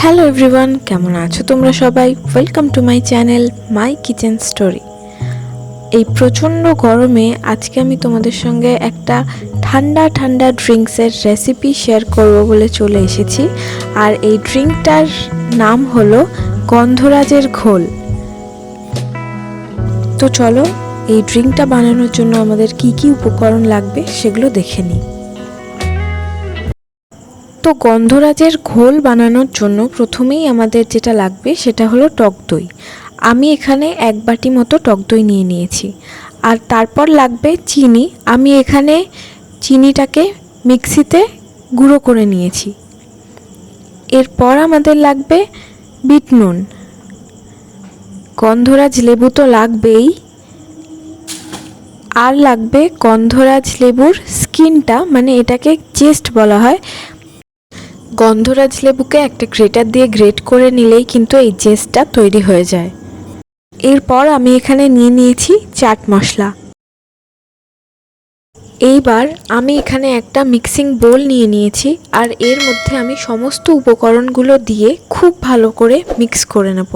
Hello everyone, কেমন আছো তোমরা সবাই? Welcome to my channel my kitchen story. এই প্রচণ্ড গরমে আজকে আমি তোমাদের সঙ্গে একটা ঠান্ডা ঠান্ডা ড্রিঙ্কসের রেসিপি শেয়ার করব বলে চলে এসেছি। আর এই ড্রিঙ্কটার নাম হলো গন্ধরাজের ঘোল। তো চলো এই ড্রিঙ্কটা বানানোর জন্য আমাদের কি কি উপকরণ লাগবে সেগুলো দেখে নিই। তো গন্ধরাজের ঘোল বানানোর জন্য প্রথমেই আমাদের যেটা লাগবে সেটা হলো টক দই। আমি এখানে 1 বাটি মতো টক দই নিয়ে নিয়েছি। আর তারপর লাগবে চিনি। আমি এখানে চিনিটাকে মিক্সিতে গুঁড়ো করে নিয়েছি। এরপর আমাদের লাগবে বিট নুন, গন্ধরাজ লেবু তো লাগবেই, আর লাগবে গন্ধরাজ লেবুর স্কিনটা, মানে এটাকে জেস্ট বলা হয়। গন্ধরাজ লেবুকে একটা গ্রেটার দিয়ে গ্রেট করে নিলেই কিন্তু এই জেসটা তৈরি হয়ে যায়। এরপর আমি এখানে নিয়ে নিয়েছি চাট মশলা। এইবার আমি এখানে একটা মিক্সিং বোল নিয়ে নিয়েছি, আর এর মধ্যে আমি সমস্ত উপকরণগুলো দিয়ে খুব ভালো করে মিক্স করে নেব।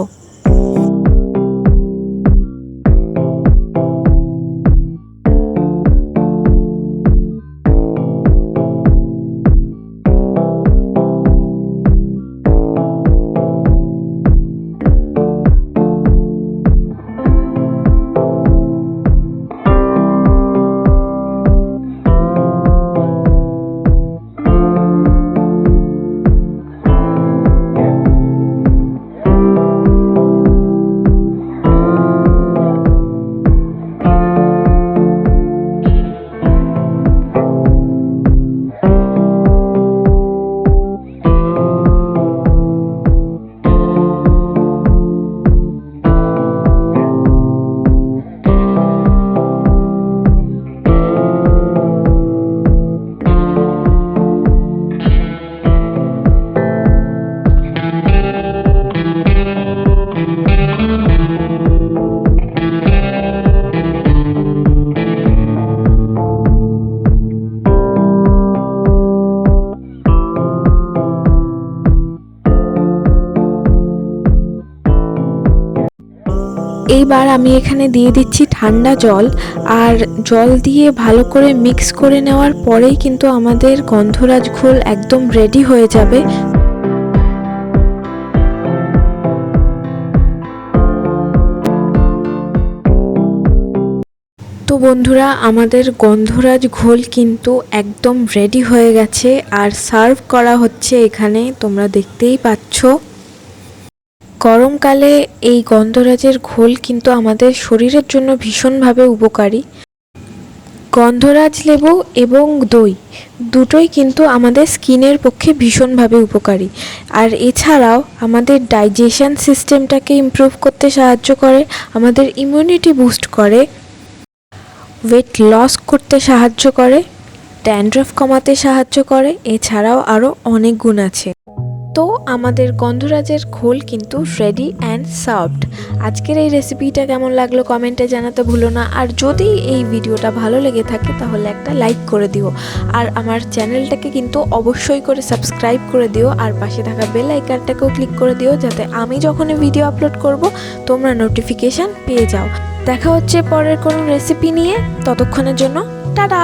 এইবার আমি এখানে দিয়ে দিচ্ছি ঠান্ডা জল, আর জল দিয়ে ভালো করে মিক্স করে নেওয়ার পরেই কিন্তু আমাদের গন্ধরাজ ঘোল একদম রেডি হয়ে যাবে। তো বন্ধুরা, আমাদের গন্ধরাজ ঘোল কিন্তু একদম রেডি হয়ে গেছে, আর সার্ভ করা হচ্ছে এখানে, তোমরা দেখতেই পাচ্ছ। গরমকালে এই গন্ধরাজের ঘোল কিন্তু আমাদের শরীরের জন্য ভীষণভাবে উপকারী। গন্ধরাজ লেবু এবং দই দুটোই কিন্তু আমাদের স্কিনের পক্ষে ভীষণভাবে উপকারী। আর এছাড়াও আমাদের ডাইজেশন সিস্টেমটাকে ইমপ্রুভ করতে সাহায্য করে, আমাদের ইমিউনিটি বুস্ট করে, ওয়েট লস করতে সাহায্য করে, ড্যান্ড্রফ কমাতে সাহায্য করে, এছাড়াও আরও অনেক গুণ আছে। তো আমাদের গন্ধরাজের ঘোল কিন্তু রেডি অ্যান্ড সার্ভড। আজকের এই রেসিপিটা কেমন লাগলো কমেন্টে জানাতে ভুলো না। আর যদি এই ভিডিওটা ভালো লেগে থাকে তাহলে একটা লাইক করে দিও, আর আমার চ্যানেলটাকে কিন্তু অবশ্যই করে সাবস্ক্রাইব করে দিও, আর পাশে থাকা বেল আইকনটাকেও ক্লিক করে দিও, যাতে আমি যখনই ভিডিও আপলোড করব তোমরা নোটিফিকেশান পেয়ে যাও। দেখা হচ্ছে পরের কোনো রেসিপি নিয়ে, ততক্ষণের জন্য টাটা।